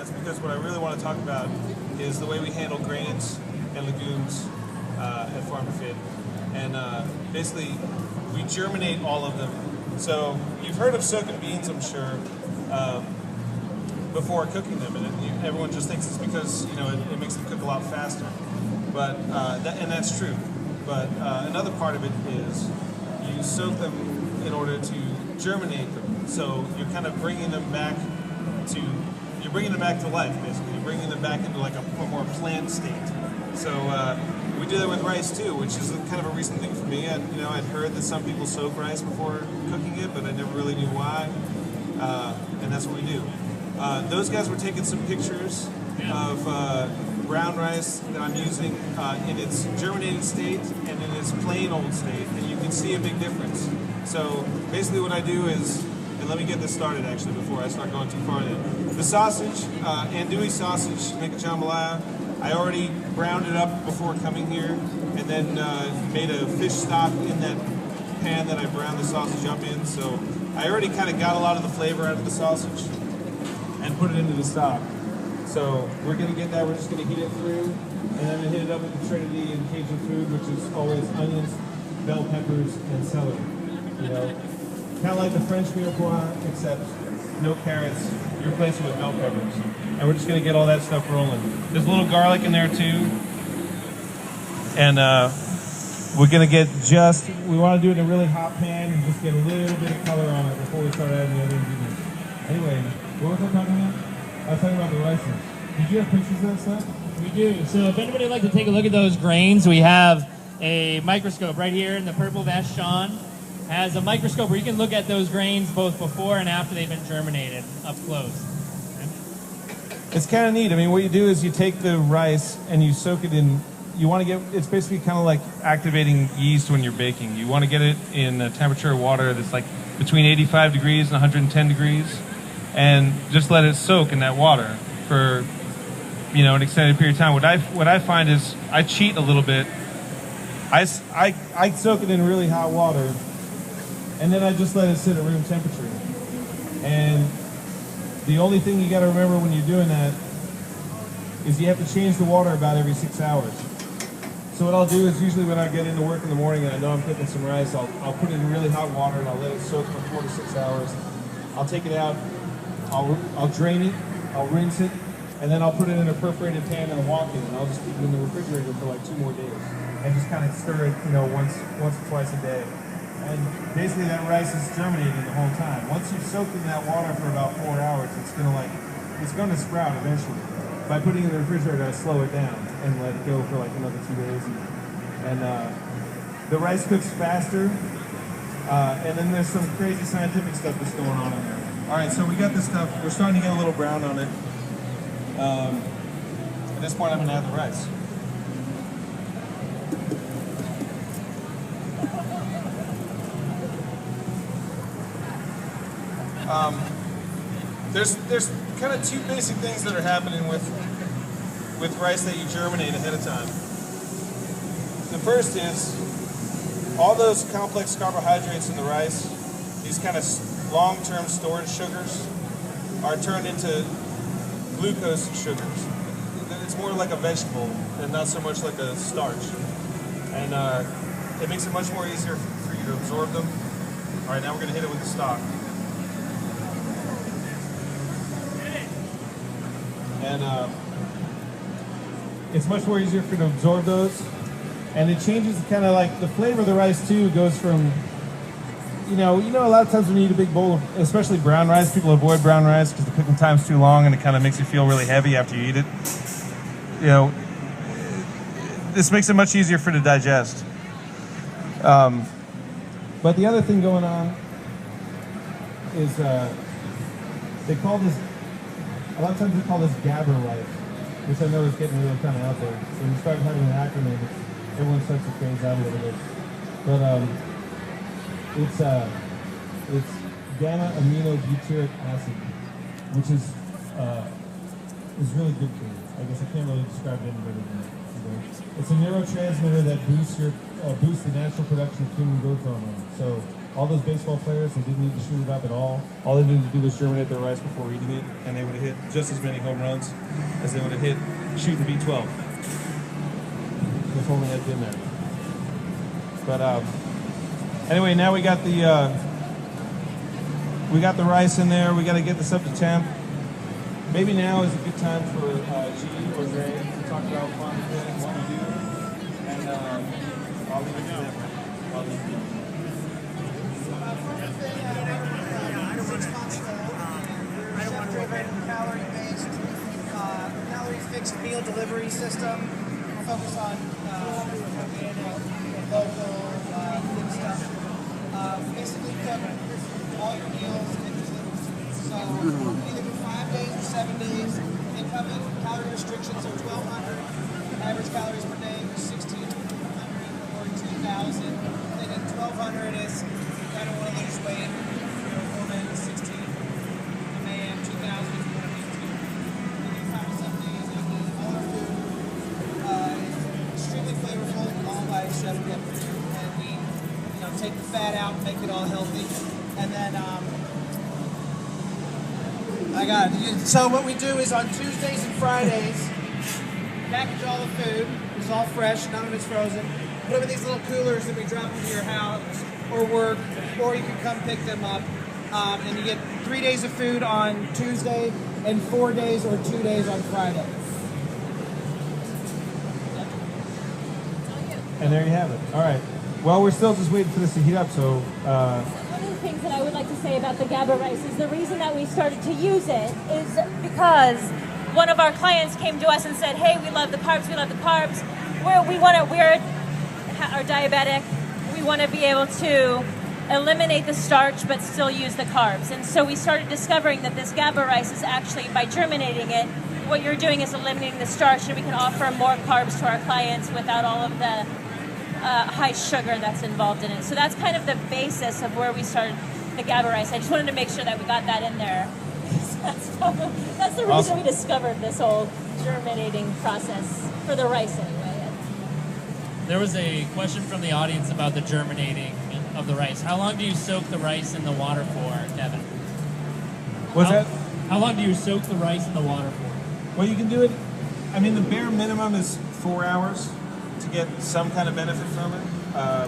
That's because what I really want to talk about is the way we handle grains and legumes at Farm to Fit. And basically, we germinate all of them. So you've heard of soaking beans, I'm sure, before cooking them, and everyone just thinks it's because it makes them cook a lot faster. But and that's true. But another part of it is you soak them in order to germinate them. So you're kind of bringing them back to life, basically. You're bringing them back into like a more plant state. So we do that with rice too, which is kind of a recent thing for me. I'd heard that some people soak rice before cooking it, but I never really knew why. And that's what we do. Those guys were taking some pictures of brown rice that I'm using in its germinated state and in its plain old state, and you can see a big difference. So basically what I do is, and let me get this started actually before I start going too far in. The sausage, andouille sausage, to make a jambalaya, I already browned it up before coming here, and then made a fish stock in that pan that I browned the sausage up in. So I already kind of got a lot of the flavor out of the sausage and put it into the stock. So we're going to get that, we're just going to heat it through, and then hit it up with the Trinity and Cajun food, which is always onions, bell peppers, and celery. Kind of like the French mirepoix, except no carrots. You replace it with bell peppers. And we're just going to get all that stuff rolling. There's a little garlic in there too. And we're going to get we want to do it in a really hot pan and just get a little bit of color on it before we start adding the other ingredients. Anyway, what was I talking about? I was talking about the rices. Did you have pictures of that stuff? We do. So if anybody would like to take a look at those grains, we have a microscope right here in the purple vest. Sean has a microscope where you can look at those grains both before and after they've been germinated up close. It's kind of neat. I mean, what you do is you take the rice and you soak it in. You want to get, it's basically kind of like activating yeast when you're baking. You want to get it in a temperature of water that's like between 85 degrees and 110 degrees. And just let it soak in that water for, an extended period of time. What I find is I cheat a little bit. I soak it in really hot water, and then I just let it sit at room temperature. And the only thing you got to remember when you're doing that is you have to change the water about every 6 hours. So what I'll do is usually when I get into work in the morning and I know I'm cooking some rice, I'll put it in really hot water and I'll let it soak for 4 to 6 hours. I'll take it out. I'll drain it, I'll rinse it, and then I'll put it in a perforated pan and walk it, and I'll just keep it in the refrigerator for like 2 more days. And just kind of stir it, once or twice a day. And basically that rice is germinating the whole time. Once you've soaked in that water for about 4 hours, it's gonna sprout eventually. By putting it in the refrigerator, I slow it down and let it go for like another 2 days. And the rice cooks faster, and then there's some crazy scientific stuff that's going on in there. All right, so we got this stuff. We're starting to get a little brown on it. At this point, I'm going to add the rice. There's kind of 2 basic things that are happening with rice that you germinate ahead of time. The first is all those complex carbohydrates in the rice, these kind of long-term storage sugars, are turned into glucose sugars. It's more like a vegetable and not so much like a starch. And it makes it much more easier for you to absorb them. All right, now we're going to hit it with the stock. And it's much more easier for you to absorb those. And it changes kind of like the flavor of the rice too goes from, a lot of times when you eat a big bowl of, especially brown rice, people avoid brown rice because the cooking time's too long and it kind of makes you feel really heavy after you eat it. This makes it much easier for it to digest. But the other thing going on is they call this, a lot of times they call this gabber rice, which I know is getting really kind of out there. So when you start having an acronym, everyone starts to phase out a little bit. But it's gamma aminobutyric acid, which is really good for you. I guess I can't really describe it any better than that. It's a neurotransmitter that boosts the natural production of human growth hormone. So all those baseball players, they didn't need to shoot it up at all. All they needed to do was germinate their rice before eating it, and they would have hit just as many home runs as they would have hit shooting B12. If only had been there. But anyway, now we got the rice in there. We got to get this up to temp. Maybe now is a good time for G or Gray to talk about farm to fit and what we do. And I'll leave it there. I'll leave it there. Chef-driven, calorie-based, calorie-fixed meal delivery system. We focus on organic, local, good stuff. Basically, cook all your meals instantly. So either do 5 days or 7 days. They come in calorie restrictions are 1,200. Average calories per day are 1,600 or 2,000. Then at 1,200 is you kind of want to lose weight. Woman 16. Man 2,000 if you want to be 2. We do 5 to 7 days. All our food is extremely flavorful, all by Chef Gifford. And we, take the fat out and make it all healthy. And then so what we do is on Tuesdays and Fridays, package all the food. It's all fresh, none of it's frozen. Put them in these little coolers that we drop into your house or work, or you can come pick them up. And you get 3 days of food on Tuesday and 4 days or 2 days on Friday. And there you have it. All right. Well, we're still just waiting for this to heat up, so... One of the things that I would like to say about the GABA rice is the reason that we started to use it is because one of our clients came to us and said, hey, we love the carbs, we are diabetic, we want to be able to eliminate the starch but still use the carbs. And so we started discovering that this GABA rice is actually, by germinating it, what you're doing is eliminating the starch, and we can offer more carbs to our clients without all of the high sugar that's involved in it. So that's kind of the basis of where we started the GABA rice. I just wanted to make sure that we got that in there. That's the reason we discovered this whole germinating process for the rice anyway. There was a question from the audience about the germinating of the rice. How long do you soak the rice in the water for, Kevin? What's that? How long do you soak the rice in the water for? Well, you can do it, the bare minimum is 4 hours to get some kind of benefit from it,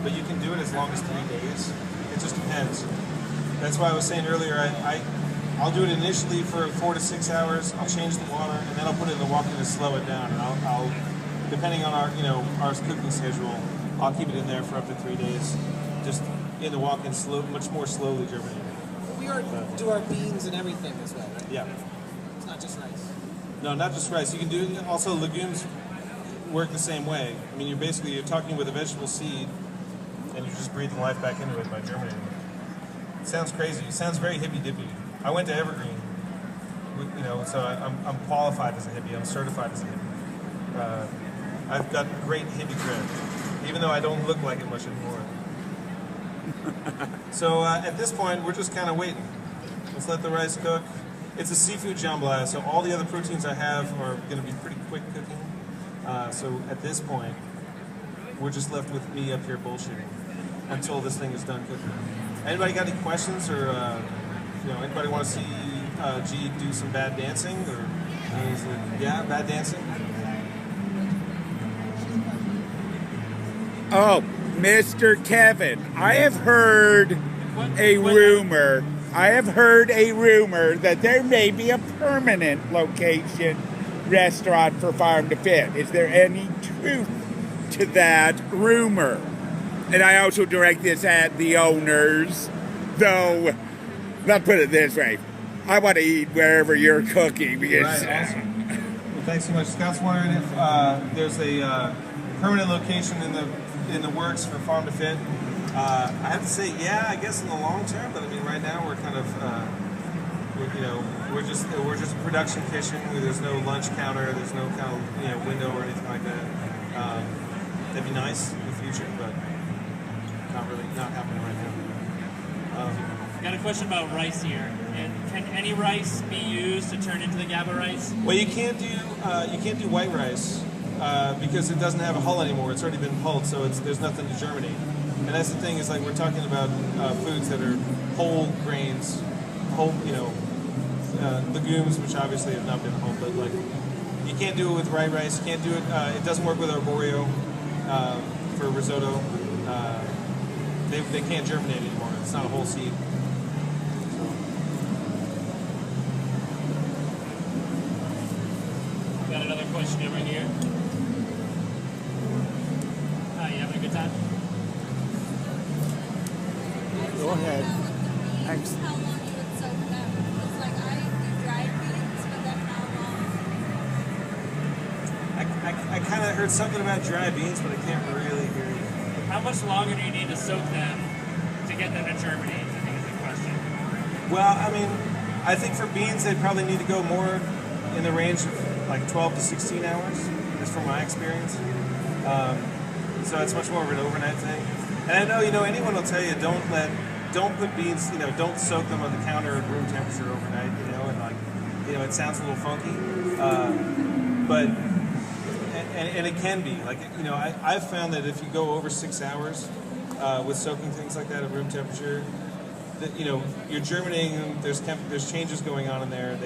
but you can do it as long as 3 days. It just depends. That's why I was saying earlier, I'll do it initially for 4 to 6 hours, I'll change the water, and then I'll put it in the walk-in to slow it down, and I'll depending on our cooking schedule, I'll keep it in there for up to 3 days, just in the walk-in much more slowly germinating. We do our beans and everything as well, right? Yeah. It's not just rice. No, not just rice. You can do also legumes work the same way. You're talking with a vegetable seed, and you're just breathing life back into it by germinating it. It sounds crazy. It sounds very hippy-dippy. I went to Evergreen, so I'm qualified as a hippie. I'm certified as a hippie. I've got great hippie cred, even though I don't look like it much anymore. So at this point, we're just kind of waiting. Let's let the rice cook. It's a seafood jambalaya, so all the other proteins I have are going to be pretty quick cooking. So at this point, we're just left with me up here bullshitting until this thing is done cooking. Anybody got any questions, or anybody want to see G do some bad dancing, or bad dancing? Oh, Mr. Kevin, I have heard a rumor. That there may be a permanent location restaurant for Farm to Fit. Is there any truth to that rumor? And I also direct this at the owners, though, let's put it this way, I want to eat wherever you're cooking because... Right, awesome. Well, thanks so much. Scott's wondering if there's a permanent location in the works for Farm to Fit. I have to say, yeah, I guess in the long term, but right now we're kind of, we're just a production kitchen. There's no lunch counter. There's no kind of window or anything like that. That'd be nice in the future, but not happening right now. Got a question about rice here. And can any rice be used to turn into the GABA rice? Well, you can't do white rice because it doesn't have a hull anymore. It's already been hulled, so there's nothing to germinate. And that's the thing is like we're talking about foods that are whole grains, whole legumes, which obviously have not been whole, but like you can't do it with rye rice. You can't do it. It doesn't work with arborio for risotto. They can't germinate anymore. It's not a whole seed. Got another question over here. You having a good time? Go ahead. Thanks. How long you would soak them? It's like I do dried beans, but then how long? I kind of heard something about dry beans, but I can't really hear you. How much longer do you need to soak them to get them to germinate? I think is the question. Well, I mean, I think for beans they probably need to go more in the range of like 12 to 16 hours, just from my experience. So it's much more of an overnight thing. And I know, anyone will tell you don't put beans, don't soak them on the counter at room temperature overnight, and like, it sounds a little funky, but and it can be like, I've found that if you go over 6 hours with soaking things like that at room temperature, that you're germinating them. There's changes going on in there.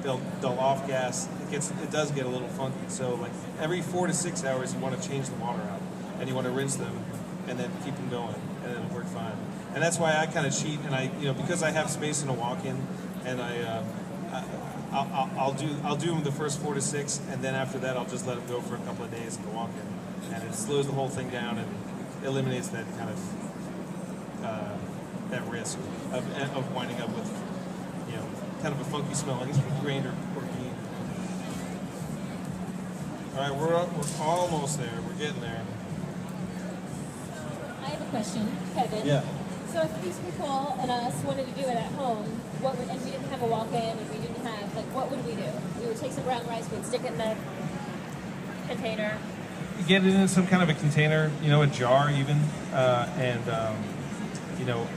They'll off gas. It does get a little funky. So like every 4 to 6 hours, you want to change the water out, and you want to rinse them, and then keep them going, and it'll work fine. And that's why I kind of cheat, and because I have space in a walk-in, and I'll do them the first 4 to 6, and then after that I'll just let them go for a couple of days in the walk-in, and it slows the whole thing down and eliminates that kind of that risk of winding up with kind of a funky smelling grain or bean. All right, we're almost there. We're getting there. I have a question, Kevin. Yeah. So if these people and us wanted to do it at home, and we didn't have a walk-in, and we didn't have, what would we do? We would take some brown rice, we'd stick it in the container. Get it in some kind of a container, a jar even, and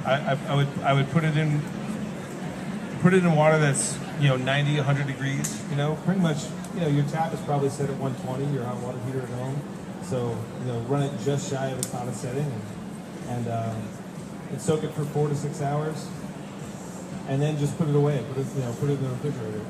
I would put it in water that's 90, 100 degrees. Pretty much. Your tap is probably set at 120. Your hot water heater at home, so run it just shy of its hottest setting, and soak it for 4 to 6 hours, and then just put it away. Put it in the refrigerator.